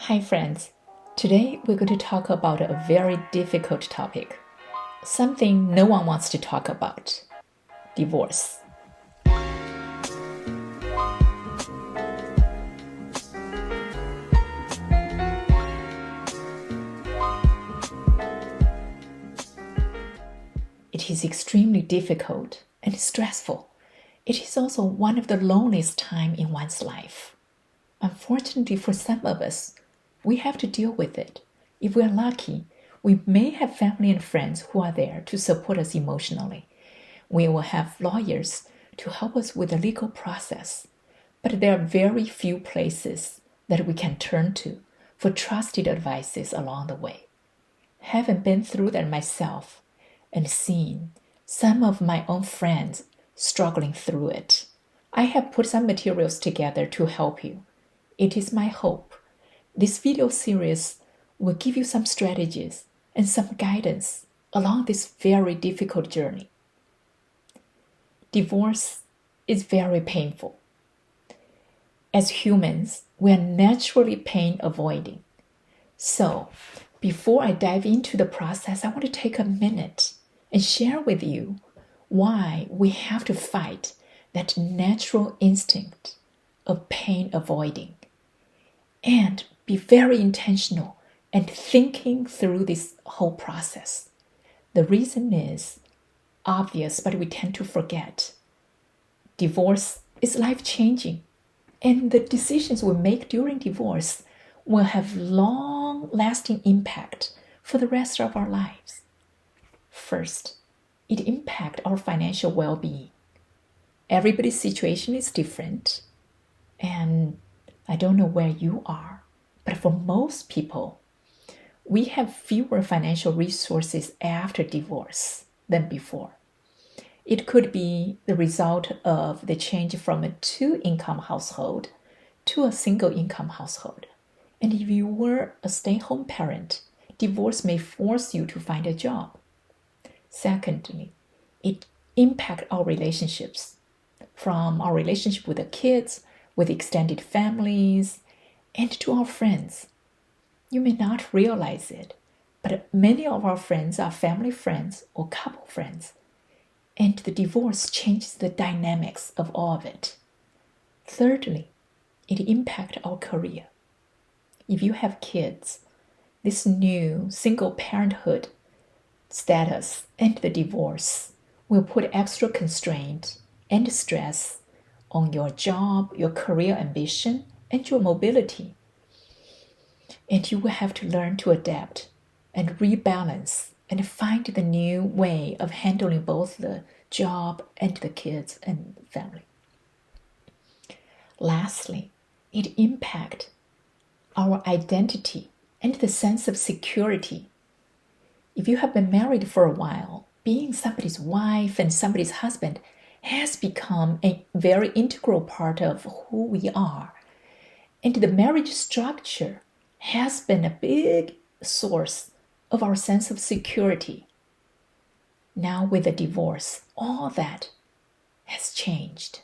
Hi friends, today we're going to talk about a very difficult topic, something no one wants to talk about, divorce. It is extremely difficult and stressful. It is also one of the loneliest times in one's life. Unfortunately for some of us, we have to deal with it. If we are lucky, we may have family and friends who are there to support us emotionally. We will have lawyers to help us with the legal process. But there are very few places that we can turn to for trusted advices along the way. Having been through that myself and seen some of my own friends struggling through it, I have put some materials together to help you. It is my hope this video series will give you some strategies and some guidance along this very difficult journey. Divorce is very painful. As humans, we are naturally pain avoiding. So, before I dive into the process, I want to take a minute and share with you why we have to fight that natural instinct of pain avoiding and be very intentional and thinking through this whole process. The reason is obvious, but we tend to forget. Divorce is life-changing, and the decisions we make during divorce will have long-lasting impact for the rest of our lives. First, it impacts our financial well-being. Everybody's situation is different, and I don't know where you are, but for most people, we have fewer financial resources after divorce than before. It could be the result of the change from a two-income household to a single-income household. And if you were a stay-home parent, divorce may force you to find a job. Secondly, it impacts our relationships, from our relationship with the kids, with extended families, and to our friends. You may not realize it, but many of our friends are family friends or couple friends, and the divorce changes the dynamics of all of it. Thirdly, it impacts our career. If you have kids, this new single parenthood status and the divorce will put extra constraint and stress on your job, your career ambition, and your mobility. And you will have to learn to adapt and rebalance and find the new way of handling both the job and the kids and family. Lastly, it impacts our identity and the sense of security. If you have been married for a while, being somebody's wife and somebody's husband has become a very integral part of who we are. And the marriage structure has been a big source of our sense of security. Now with the divorce, all that has changed.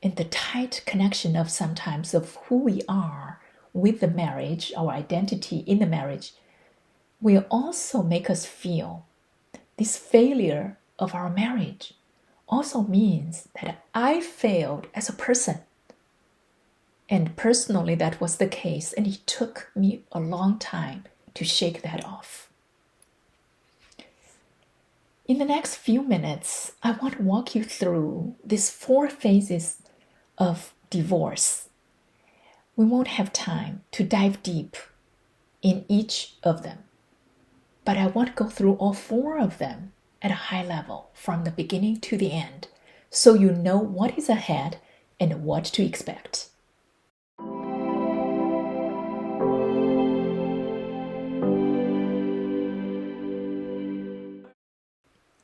And the tight connection of sometimes of who we are with the marriage, our identity in the marriage, will also make us feel this failure of our marriage also means that I failed as a person. And personally, that was the case, and it took me a long time to shake that off. In the next few minutes, I want to walk you through these 4 phases of divorce. We won't have time to dive deep in each of them, but I want to go through all 4 of them at a high level from the beginning to the end, so you know what is ahead and what to expect.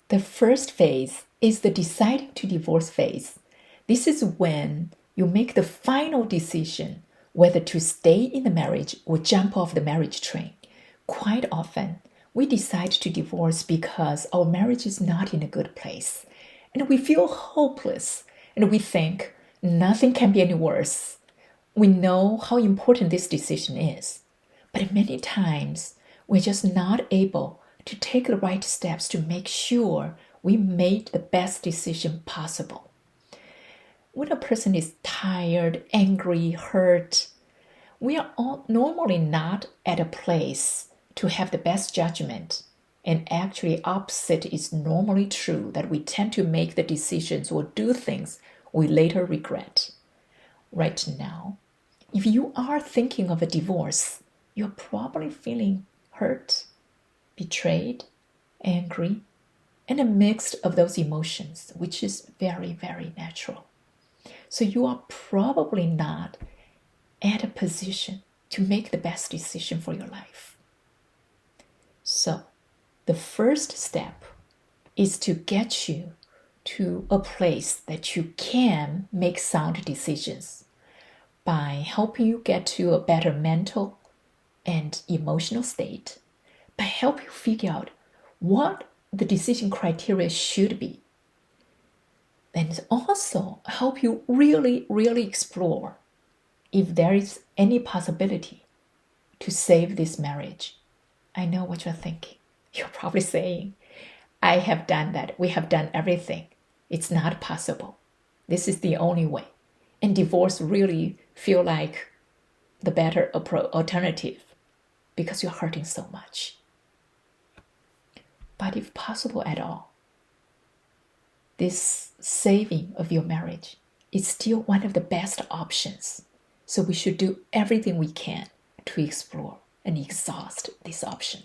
The first phase is the deciding to divorce phase. This is when you make the final decision whether to stay in the marriage or jump off the marriage train. Quite often, we decide to divorce because our marriage is not in a good place, and we feel hopeless, and we think nothing can be any worse. we know how important this decision is, but many times we're just not able to take the right steps to make sure we made the best decision possible. When a person is tired, angry, hurt, we are all normally not at a place to have the best judgment. And actually, opposite is normally true, that we tend to make the decisions or do things we later regret. Right now, if you are thinking of a divorce, you're probably feeling hurt, betrayed, angry, and a mix of those emotions, which is very, very natural. So you are probably not at a position to make the best decision for your life. So the first step is to get you to a place that you can make sound decisions by helping you get to a better mental and emotional state, by helping you figure out what the decision criteria should be, and also help you really, really explore if there is any possibility to save this marriage. I know what you're thinking. You're probably saying, I have done that. We have done everything. It's not possible. This is the only way. And divorce really feel like the better alternative because you're hurting so much. But if possible at all, this saving of your marriage is still one of the best options. So we should do everything we can to explore and exhaust this option.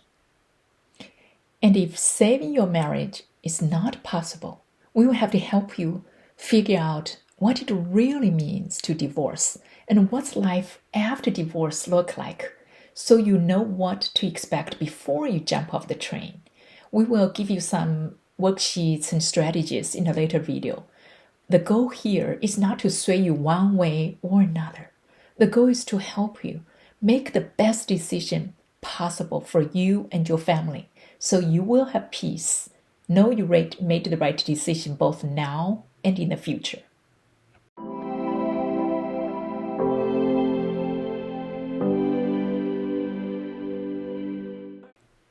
And if saving your marriage is not possible, we will have to help you figure out what it really means to divorce and what's life after divorce look like, so you know what to expect before you jump off the train. We will give you some worksheets and strategies in a later video. The goal here is not to sway you one way or another. The goal is to help you make the best decision possible for you and your family, so you will have peace. Know you made the right decision both now and in the future.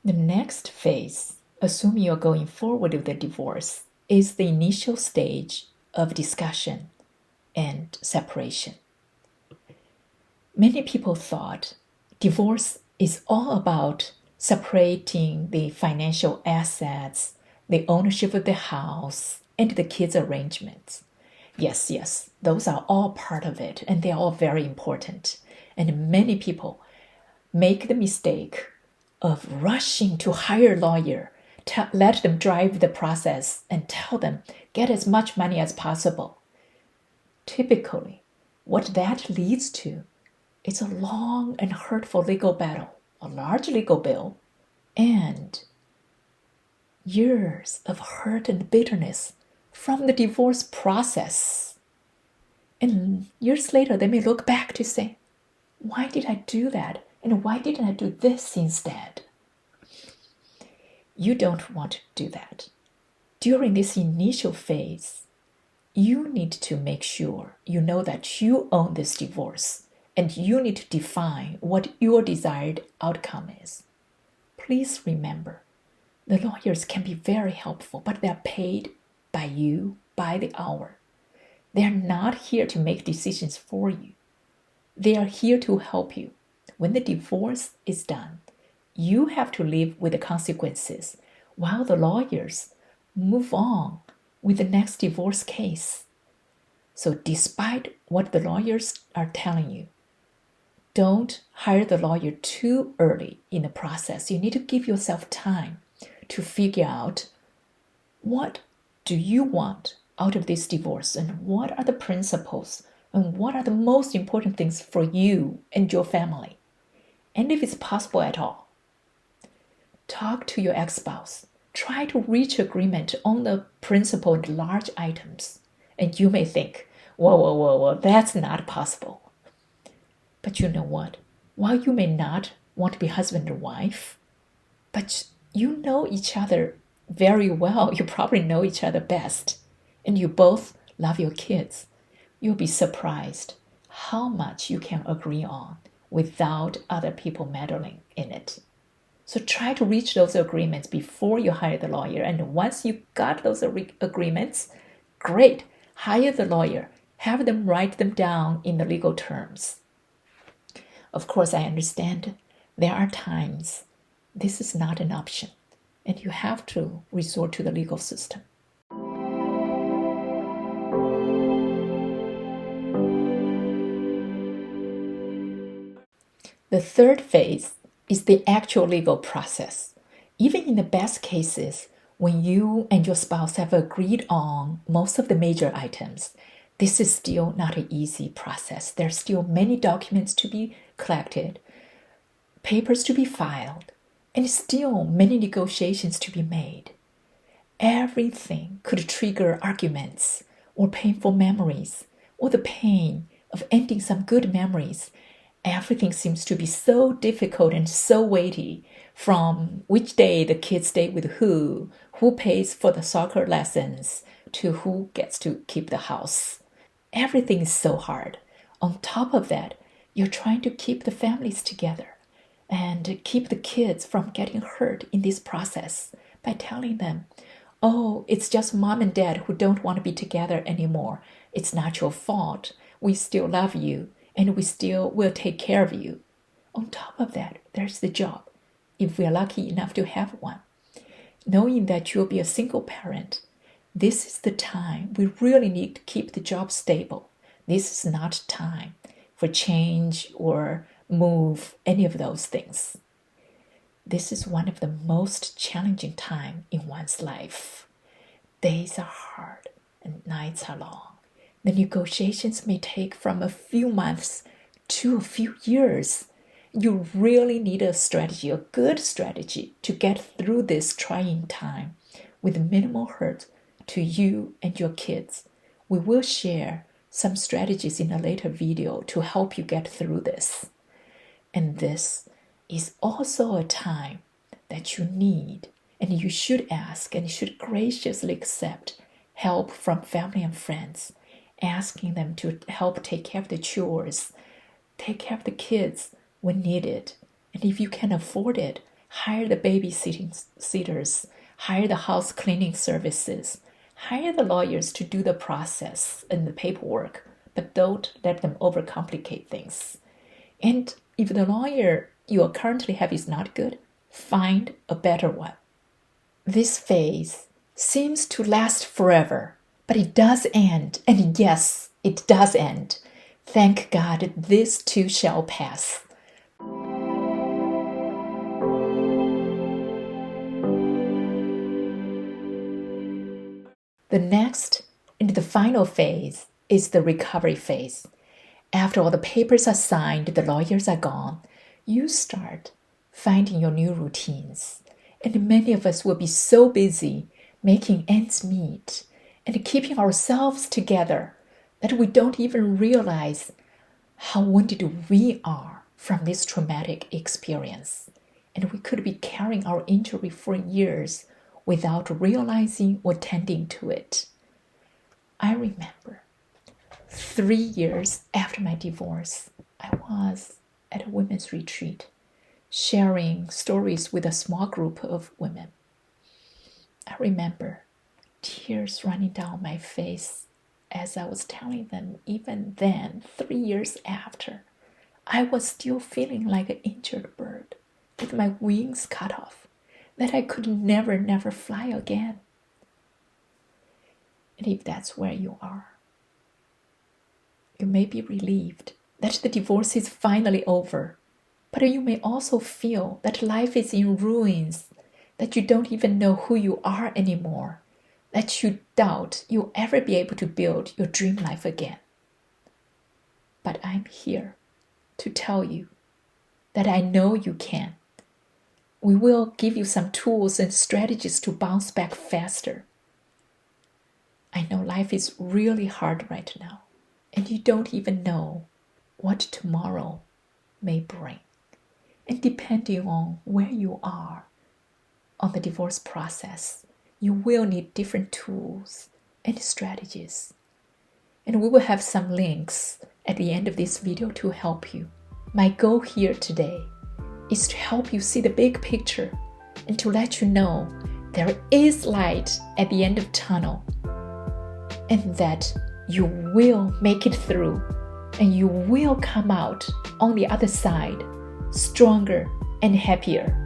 The next phase, assuming you're going forward with the divorce, is the initial stage of discussion and separation. Many people thought divorce is all about separating the financial assets, the ownership of the house, and the kids' arrangements. Yes, those are all part of it, and they're all very important. And many people make the mistake of rushing to hire a lawyer, let them drive the process, and tell them, get as much money as possible. Typically, what that leads to is a long and hurtful legal battle, a large legal bill, and years of hurt and bitterness from the divorce process. And years later, they may look back to say, why did I do that? And why didn't I do this instead? You don't want to do that. During this initial phase, you need to make sure you know that you own this divorce, and you need to define what your desired outcome is. Please remember, the lawyers can be very helpful, but they're paid by you by the hour. They're not here to make decisions for you. They are here to help you. When the divorce is done, you have to live with the consequences while the lawyers move on with the next divorce case. So despite what the lawyers are telling you, don't hire the lawyer too early in the process. You need to give yourself time to figure out, what do you want out of this divorce, and what are the principles, and what are the most important things for you and your family. And if it's possible at all, talk to your ex-spouse. Try to reach agreement on the principal and large items. And you may think, whoa, that's not possible. But you know what? While you may not want to be husband and wife, but you know each other very well. You probably know each other best. And you both love your kids. You'll be surprised how much you can agree on without other people meddling in it. So try to reach those agreements before you hire the lawyer. And once you got those agreements, great, hire the lawyer. Have them write them down in the legal terms. Of course, I understand there are times this is not an option, and you have to resort to the legal system. The third phase is the actual legal process. Even in the best cases, when you and your spouse have agreed on most of the major items, this is still not an easy process. There are still many documents to be collected, papers to be filed, and still many negotiations to be made. Everything could trigger arguments or painful memories or the pain of ending some good memories. Everything seems to be so difficult and so weighty, from which day the kids stay with who pays for the soccer lessons, to who gets to keep the house. Everything is so hard. On top of that, you're trying to keep the families together and keep the kids from getting hurt in this process by telling them, oh, it's just mom and dad who don't want to be together anymore. It's not your fault. We still love you, and we still will take care of you. On top of that, there's the job, if we're lucky enough to have one. Knowing that you'll be a single parent, this is the time we really need to keep the job stable. This is not time for change or move, any of those things. This is one of the most challenging times in one's life. Days are hard and nights are long. The negotiations may take from a few months to a few years. You really need a strategy, a good strategy, to get through this trying time with minimal hurt to you and your kids. We will share some strategies in a later video to help you get through this. And this is also a time that you need, and you should ask and should graciously accept help from family and friends, asking them to help take care of the chores, take care of the kids when needed. And if you can afford it, hire the babysitters, hire the house cleaning services, hire the lawyers to do the process and the paperwork, but don't let them overcomplicate things. And if the lawyer you currently have is not good, find a better one. This phase seems to last forever, but it does end, and yes, it does end. Thank God this too shall pass. The next and the final phase is the recovery phase. After all the papers are signed, the lawyers are gone, you start finding your new routines. And many of us will be so busy making ends meet and keeping ourselves together that we don't even realize how wounded we are from this traumatic experience. And we could be carrying our injury for years without realizing or tending to it. I remember 3 years after my divorce, I was at a women's retreat, sharing stories with a small group of women. I remember tears running down my face as I was telling them, even then, 3 years after, I was still feeling like an injured bird with my wings cut off, that I could never fly again. And if that's where you are, you may be relieved that the divorce is finally over, but you may also feel that life is in ruins, that you don't even know who you are anymore, that you doubt you'll ever be able to build your dream life again. But I'm here to tell you that I know you can. We will give you some tools and strategies to bounce back faster. I know life is really hard right now, and you don't even know what tomorrow may bring. And depending on where you are on the divorce process, you will need different tools and strategies. And we will have some links at the end of this video to help you. My goal here today is to help you see the big picture and to let you know there is light at the end of the tunnel, and that you will make it through and you will come out on the other side stronger and happier.